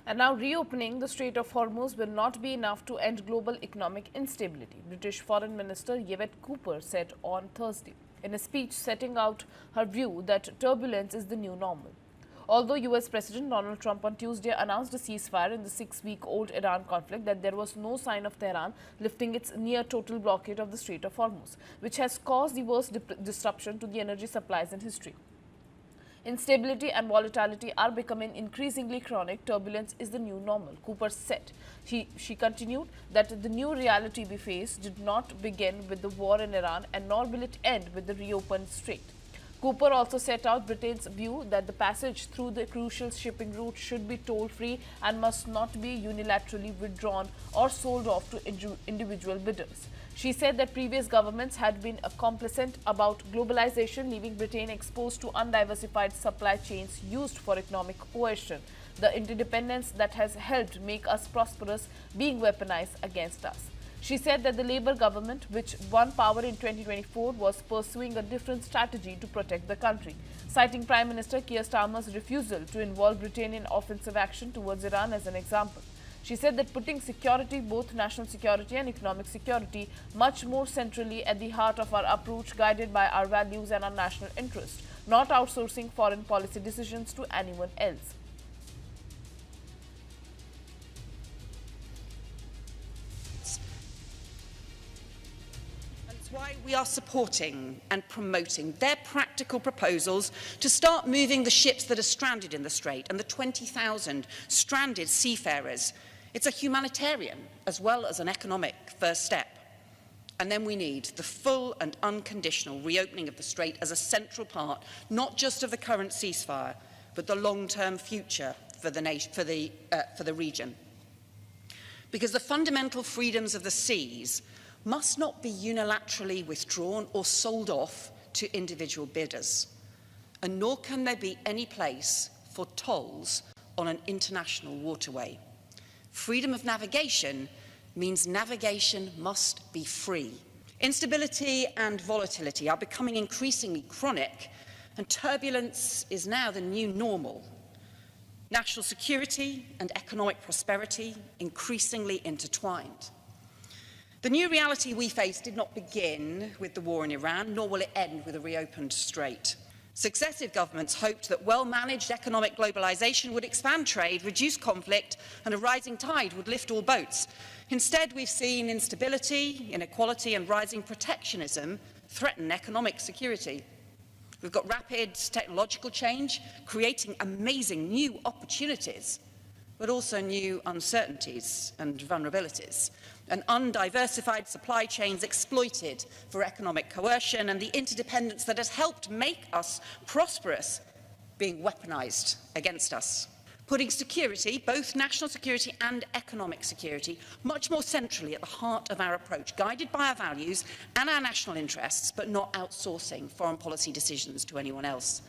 And now reopening the Strait of Hormuz will not be enough to end global economic instability, British Foreign Minister Yvette Cooper said on Thursday, in a speech setting out her view that turbulence is the new normal. Although US President Donald Trump on Tuesday announced a ceasefire in the 6-week-old Iran conflict, that there was no sign of Tehran lifting its near-total blockade of the Strait of Hormuz, which has caused the worst disruption to the energy supplies in history. Instability and volatility are becoming increasingly chronic. Turbulence is the new normal, Cooper said. She continued that the new reality we face did not begin with the war in Iran and nor will it end with the reopened strait. Cooper also set out Britain's view that the passage through the crucial shipping route should be toll-free and must not be unilaterally withdrawn or sold off to individual bidders. She said that previous governments had been complacent about globalization, leaving Britain exposed to undiversified supply chains used for economic coercion. The interdependence that has helped make us prosperous being weaponized against us. She said that the Labour government, which won power in 2024, was pursuing a different strategy to protect the country, citing Prime Minister Keir Starmer's refusal to involve Britain in offensive action towards Iran as an example. She said that putting security, both national security and economic security, much more centrally at the heart of our approach, guided by our values and our national interest, not outsourcing foreign policy decisions to anyone else. That's why we are supporting and promoting their practical proposals to start moving the ships that are stranded in the Strait and the 20,000 stranded seafarers. It's a humanitarian as well as an economic first step. And then we need the full and unconditional reopening of the Strait as a central part, not just of the current ceasefire, but the long-term future for the region. Because the fundamental freedoms of the seas must not be unilaterally withdrawn or sold off to individual bidders. And nor can there be any place for tolls on an international waterway. Freedom of navigation means navigation must be free. Instability and volatility are becoming increasingly chronic, and turbulence is now the new normal. National security and economic prosperity increasingly intertwined. The new reality we face did not begin with the war in Iran, nor will it end with a reopened strait. Successive governments hoped that well-managed economic globalisation would expand trade, reduce conflict, and a rising tide would lift all boats. Instead, we've seen instability, inequality, and rising protectionism threaten economic security. We've got rapid technological change, creating amazing new opportunities, but also new uncertainties and vulnerabilities, and undiversified supply chains exploited for economic coercion, and the interdependence that has helped make us prosperous being weaponized against us. Putting security, both national security and economic security, much more centrally at the heart of our approach, guided by our values and our national interests, but not outsourcing foreign policy decisions to anyone else.